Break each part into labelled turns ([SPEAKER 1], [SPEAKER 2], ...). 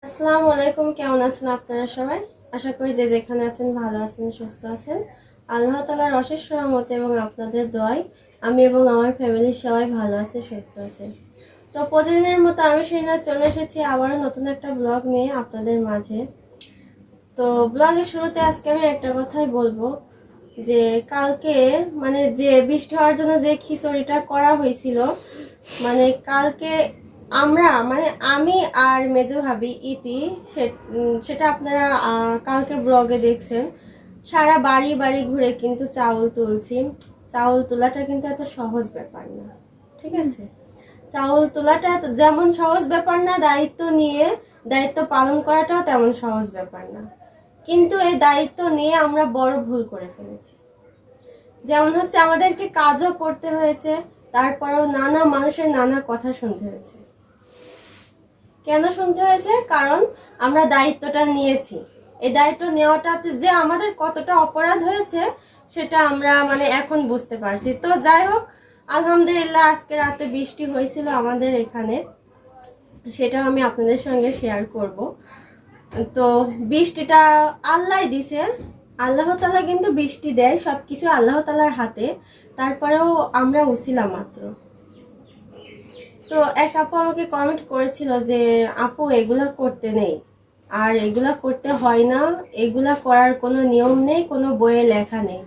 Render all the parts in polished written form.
[SPEAKER 1] আসসালামু আলাইকুম, কেমন আছেন আপনারা সবাই? আশা করি যে যেখানে আছেন ভালো আছেন, সুস্থ আছেন। আল্লাহ তাআলার অশেষ রহমতে এবং আপনাদের দোয়ায় আমি এবং আমার ফ্যামিলির সবাই ভালো আছে, সুস্থ আছে। তো প্রতিদিনের মতো আমি সেনা চলে এসেছি আবারও নতুন একটা ব্লগ নিয়ে আপনাদের মাঝে। তো ব্লগের শুরুতে আজকে আমি একটা কথাই বলবো যে কালকে যে বৃষ্টি হওয়ার জন্য যে খিচুড়িটা করা হয়েছিল, কালকে আমি আর মেজো ভাবি ইতি সেটা আপনারা কালকের ব্লগে দেখছেন। সারা বাড়ি বাড়ি ঘুরে কিন্তু চাউল তুলছি। চাউল তোলাটা কিন্তু এত সহজ ব্যাপার না, ঠিক আছে? চাউল তোলাটা যেমন সহজ ব্যাপার না, দায়িত্ব নিয়ে দায়িত্ব পালন করাটাও তেমন সহজ ব্যাপার না। কিন্তু এই দায়িত্ব নিয়ে আমরা বড় ভুল করে ফেলেছি। যেমন হচ্ছে আমাদেরকে কাজও করতে হয়েছে, তারপরেও নানা মানুষের নানা কথা শুনতে হয়েছে। কেন শুনতে হয়েছে? কারণ আমরা দায়িত্বটা নিয়েছি। এই দায়িত্ব নেওয়াটাতে যে আমাদের কতটা অপরাধ হয়েছে সেটা আমরা এখন বুঝতে পারছি। তো যাই হোক, আলহামদুলিল্লাহ আজকে রাতে বৃষ্টি হয়েছিল আমাদের এখানে, সেটা আমি আপনাদের সঙ্গে শেয়ার করব। তো বৃষ্টিটা আল্লাহ দিছে। আল্লাহ তাআলা কিন্তু বৃষ্টি দেয়, সবকিছু আল্লাহ তাআলার হাতে। তারপরেও আমরা উছিলা মাত্র। তো এক আপু আমাকে কমেন্ট করেছিল যে আপু এগুলা করতে নেই, আর এগুলা করতে হয় না, এগুলা করার কোনো নিয়ম নেই, কোনো বইয়ে লেখা নেই।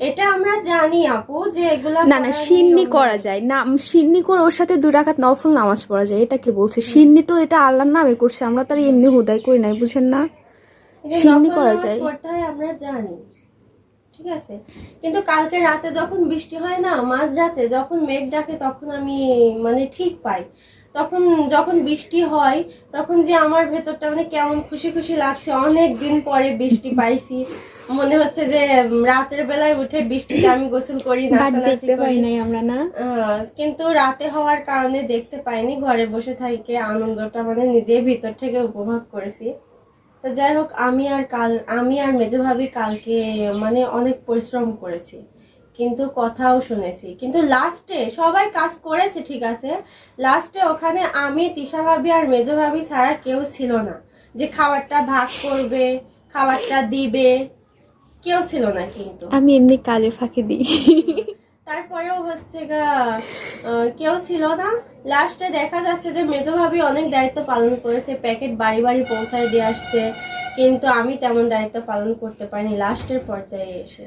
[SPEAKER 1] এটা আমরা জানি আপু যে এগুলা
[SPEAKER 2] না না, সিন্নি করা যায় না। সিন্নি করে ওর সাথে 2 রাকাত নফল নামাজ পড়া যায়। এটা কি বলছে? সিন্নি তো এটা আল্লাহর নামে করছে, আমরা তো আর এমনি হুদাই করি নাই, বুঝেন না? সিন্নি
[SPEAKER 1] নফল
[SPEAKER 2] করা
[SPEAKER 1] নামাজ
[SPEAKER 2] যায়।
[SPEAKER 1] পড়তে হয় আমরা জানি, ঠিক আছে। কিন্তু কালকে রাতে যখন বৃষ্টি হয় না, মাঝরাতে যখন মেঘ ডাকে, তখন আমি ঠিক পাই। তখন যখন বৃষ্টি হয় তখন যে আমার ভেতরটা কেমন খুশি খুশি লাগছে। অনেক দিন পরে বৃষ্টি পাইছি, মনে হচ্ছে যে রাতের বেলায় উঠে বৃষ্টিতে আমি গোসল করি,
[SPEAKER 2] বাট
[SPEAKER 1] নাচানাচি
[SPEAKER 2] দেখতে পাই
[SPEAKER 1] করি।
[SPEAKER 2] নাই আমরা, না?
[SPEAKER 1] কিন্তু রাতে হওয়ার কারণে দেখতে পাইনি, ঘরে বসে থেকে আনন্দটা নিজের ভিতর থেকে উপভোগ করেছি। তো যাই হোক, আমি আর মেজো ভাবি কালকে অনেক পরিশ্রম করেছি, কিন্তু কথাও শুনেছি। কিন্তু লাস্টে সবাই কাজ করেছে, ঠিক আছে। লাস্টে ওখানে আমি, তিশা ভাবি আর মেজো ভাবি ছাড়া কেউ ছিল না যে খাবারটা ভাগ করবে, খাবারটা দিবে। কেউ ছিল না কিন্তু।
[SPEAKER 2] আমি এমনি কাজে ফাঁকি দিই।
[SPEAKER 1] তারপরেও হচ্ছে গা কেউ ছিল না। লাস্টে দেখা যাচ্ছে যে মেজো ভাবি অনেক দায়িত্ব পালন করেছে, প্যাকেট বাড়ি বাড়ি পৌঁছায় দিয়ে আসছে, কিন্তু আমি তেমন দায়িত্ব পালন করতে পারিনি লাস্টের পর্যায়ে এসে।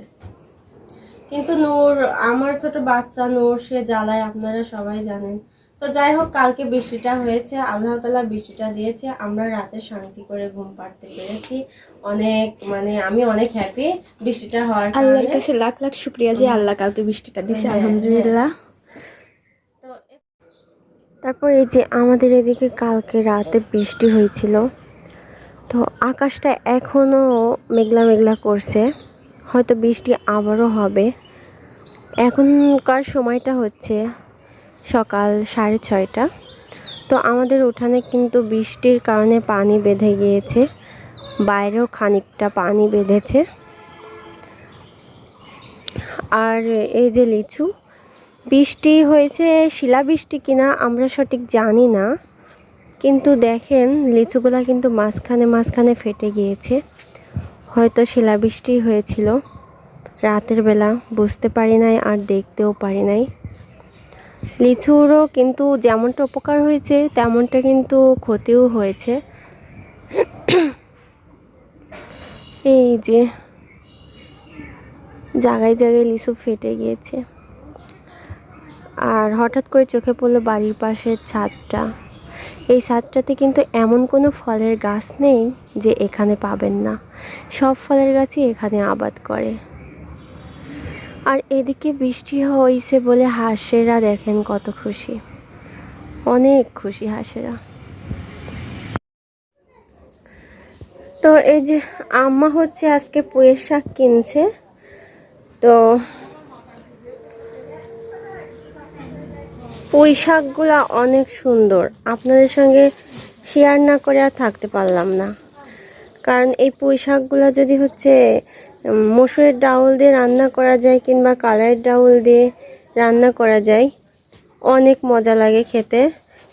[SPEAKER 1] কিন্তু নূর, আমার ছোট বাচ্চা নূর, সে জ্বালায় আপনারা সবাই জানেন। তো যাই হোক, কালকে বৃষ্টিটা হয়েছে, আল্লাহ তাআলা বৃষ্টিটা দিয়েছে, আমরা রাতে শান্তি করে ঘুম পাড়তে পেরেছি। অনেক আমি অনেক হ্যাপি বৃষ্টিটা হওয়ার
[SPEAKER 2] আল্লাহর
[SPEAKER 1] কারণে।
[SPEAKER 2] কাছে লাখ লাখ শুকরিয়া যে আল্লাহ কালকে বৃষ্টিটা দিছে,
[SPEAKER 1] হ্যাঁ,
[SPEAKER 2] আলহামদুলিল্লাহ।
[SPEAKER 1] তো তারপর এই যে আমাদের এদিকে কালকে রাতে বৃষ্টি হয়েছিল। তো আকাশটা এখনো মেঘলা মেঘলা করছে, হয়তো বৃষ্টি আবারও হবে। এখনকার সময়টা হচ্ছে সকাল 6:30। তো আমাদের উঠানে কিন্তু বৃষ্টির কারণে পানি বেঁধে গিয়েছে, বাইরেও খানিকটা পানি বেঁধেছে। আর এই যে লিচু, বৃষ্টি হয়েছে, শিলাবৃষ্টি কিনা আমরা সঠিক জানি না, কিন্তু দেখেন লিচুগুলা কিন্তু মাঝখানে মাঝখানে ফেটে গিয়েছে। হয়তো শিলাবৃষ্টি হয়েছিল রাতের বেলা, বুঝতে পারি নাই আর দেখতেও পারি নাই। লিচুরও কিন্তু যেমনটা উপকার হয়েছে তেমনটা কিন্তু ক্ষতিও হয়েছে। এই যে জায়গায় জায়গায় লিচু ফেটে গিয়েছে। আর হঠাৎ করে চোখে পড়লো বাড়ির পাশের ছাদটা। এই ছাদটাতে কিন্তু এমন কোনো ফলের গাছ নেই যে এখানে পাবেন না, সব ফলের গাছই এখানে আবাদ করে। আর এদিকে বৃষ্টি হয়েছে বলে হাঁসেরা দেখেন কত খুশি, অনেক খুশি হাঁসেরা। তো এই যে আম্মা হচ্ছে আজকে পুঁইয়ের শাক কিনছে। তো পুঁই শাকগুলা অনেক সুন্দর, আপনাদের সঙ্গে শেয়ার না করে আর থাকতে পারলাম না। কারণ এই পুঁই শাকগুলা যদি হচ্ছে মসুরের ডাউল দিয়ে রান্না করা যায় কিংবা কালাইয়ের ডাউল দিয়ে রান্না করা যায়, অনেক মজা লাগে খেতে।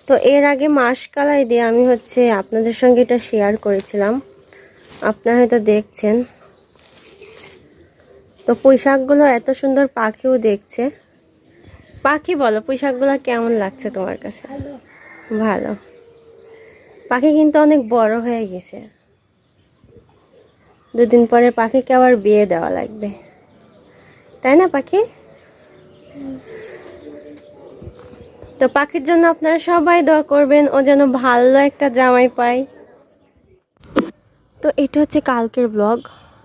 [SPEAKER 1] তো এর আগে মাসকালাই দিয়ে আমি হচ্ছে আপনাদের সঙ্গে এটা শেয়ার করেছিলাম, আপনারা হয়তো দেখছেন। তো পুঁইশাকগুলো এত সুন্দর, পাখিও দেখছে। পাখি বলো, পুঁইশাকগুলো কেমন লাগছে তোমার কাছে? ভালো। পাখি কিন্তু অনেক বড় হয়ে গেছে, 2 দিন পরে পাখিকে আবার বিয়ে দেওয়া লাগবে, তাই না পাখি? তো পাখির জন্য আপনারা সবাই দোয়া করবেন, ও যেন ভালো একটা জামাই পায়। তো এটা হচ্ছে কালকের ব্লগ,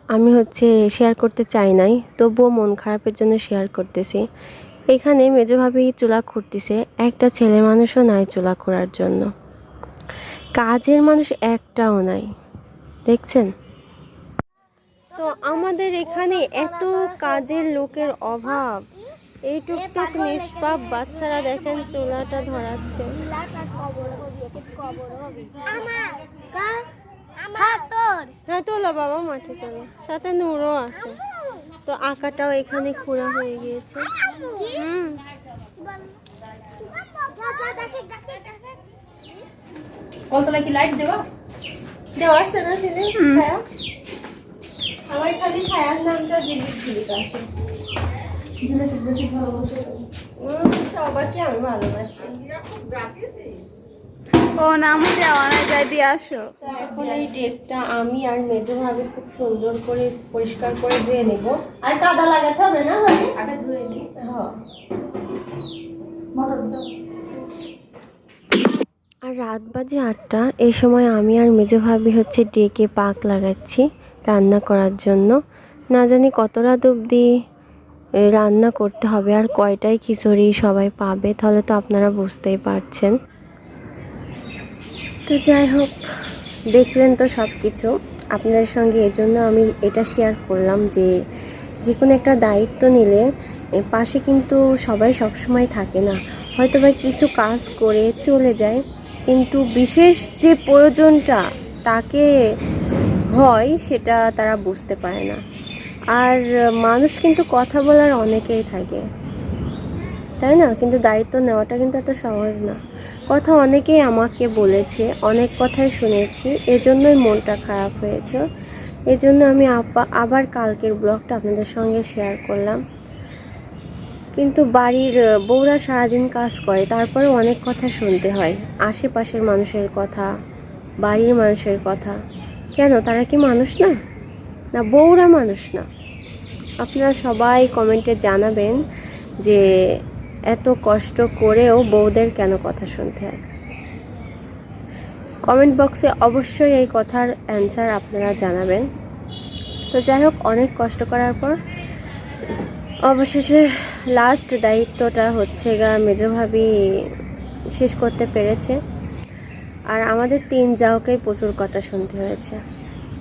[SPEAKER 1] আমি হচ্ছে শেয়ার করতে চাই নাই, তবুও মন খারাপের জন্য শেয়ার করতেছি। এখানে মেজো ভাবি চুলা খুঁড়তেছে, একটা ছেলে মানুষও নাই চুলা খোঁড়ার জন্য, কাজের মানুষ একটাও নাই, দেখছেন? তো আমাদের এখানে এত কাজের লোকের অভাব, এই টুকটাক নিষ্পাপ বাচ্চারা দেখেন চুলাটা ধরাচ্ছে। হ্যাঁ তোলো বাবা, মাঠে তোলো, সাথে নুরও আছে। তো আঁকাটাও এখানে খোঁড়া হয়ে গিয়েছে।
[SPEAKER 2] কি লাইট দেওয়া
[SPEAKER 1] দেওয়া আছে না ছেলে? আমার খালি ছায়ার নামটা ঝিলিক আসে। সবাইকে আমি ভালোবাসি।
[SPEAKER 2] ও নামও দেওয়া না, যাই দিয়ে আসো।
[SPEAKER 1] তো এখন এই ডেকটা আমি আর মেজো ভাবে খুব সুন্দর করে পরিষ্কার করে ধুয়ে নেব। আর কাদা লাগাতে হবে না ভাবি?
[SPEAKER 2] আগে ধুয়ে নি।
[SPEAKER 1] হ্যাঁ। আর রাত বাজে 8টা, এই সময় আমি আর মেজো ভাবি হচ্ছে ডেকে পাক লাগাচ্ছি রান্না করার জন্য। না জানি কত রাত অবধি রান্না করতে হবে, আর কয়টায় খিচুড়ি সবাই পাবে, তাহলে তো আপনারা বুঝতেই পারছেন। তো যাই হোক, দেখলেন তো সব কিছু আপনাদের সঙ্গে, এজন্য আমি এটা শেয়ার করলাম যে যে কোনো একটা দায়িত্ব নিলে পাশে কিন্তু সবাই সবসময় থাকে না, হয়তো বা কিছু কাজ করে চলে যায়, কিন্তু বিশেষ যে প্রয়োজনটা তাকে হয় সেটা তারা বুঝতে পারে না। আর মানুষ কিন্তু কথা বলার অনেকেই থাকে, তাই না? কিন্তু দায়িত্ব নেওয়াটা কিন্তু এত সহজ না। কথা অনেকেই আমাকে বলেছে, অনেক কথাই শুনেছি, এজন্যই মনটা খারাপ হয়েছে। এজন্য আমি আবার কালকের ব্লগটা আপনাদের সঙ্গে শেয়ার করলাম। কিন্তু বাড়ির বউরা সারাদিন কাজ করে, তারপরে অনেক কথা শুনতে হয়, আশেপাশের মানুষের কথা, বাড়ির মানুষের কথা। কেন, তারা কি মানুষ না? না বউরা মানুষ না? আপনারা সবাই কমেন্টে জানাবেন যে এত কষ্ট করেও বউদের কেন কথা শুনতে হয়। কমেন্ট বক্সে অবশ্যই এই কথার অ্যান্সার আপনারা জানাবেন। তো যাই হোক, অনেক কষ্ট করার পর অবশেষে লাস্ট দায়িত্বটা হচ্ছে মেজো ভাবি শেষ করতে পেরেছে। আর আমাদের 3 জাওকেই প্রচুর কথা শুনতে হয়েছে,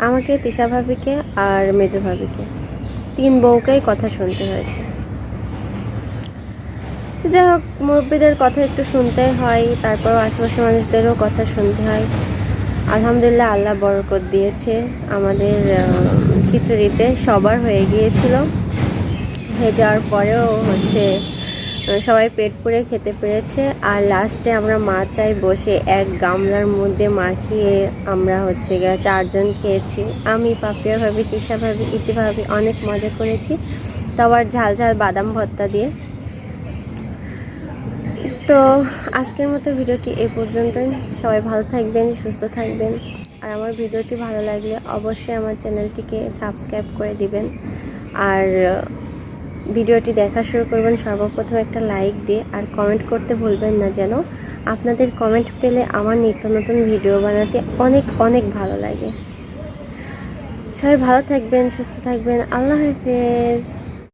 [SPEAKER 1] আমাকে, তিশা ভাবিকে আর মেজো ভাবিকে, 3 বউকেই কথা শুনতে হয়েছে। যাই হোক, মুরব্বীদের কথা একটু শুনতে হয়, তারপর আশেপাশের মানুষদেরও কথা শুনতে হয়। আলহামদুলিল্লাহ, আল্লাহ বরকত দিয়েছে, আমাদের খিচুড়িতে সবার হয়ে গিয়েছিল। হয়ে যাওয়ার পরেও হচ্ছে সবাই পেট পুড়ে খেতে পেরেছে। আর লাস্টে আমরা মাচায় বসে এক গামলার মধ্যে মাখিয়ে আমরা হচ্ছে 4 জন খেয়েছি। আমি, পাপিয়া ভাবি, তিশা ভাবি, ইতি ভাবি, অনেক মজা করেছি। তো আবার ঝাল ঝাল বাদাম ভর্তা দিয়ে। তো আজকের মতো ভিডিওটি এই পর্যন্তই। সবাই ভালো থাকবেন, সুস্থ থাকবেন। আর আমার ভিডিওটি ভালো লাগলে অবশ্যই আমার চ্যানেলটিকে সাবস্ক্রাইব করে দিবেন। আর ভিডিওটি দেখা শুরু করবেন সর্বপ্রথম একটা লাইক দিয়ে, আর কমেন্ট করতে ভুলবেন না যেন। আপনাদের কমেন্ট পেলে আমার নিত্য নতুন ভিডিও বানাতে অনেক অনেক ভালো লাগে। সবাই ভালো থাকবেন, সুস্থ থাকবেন। আল্লাহ হাফেজ।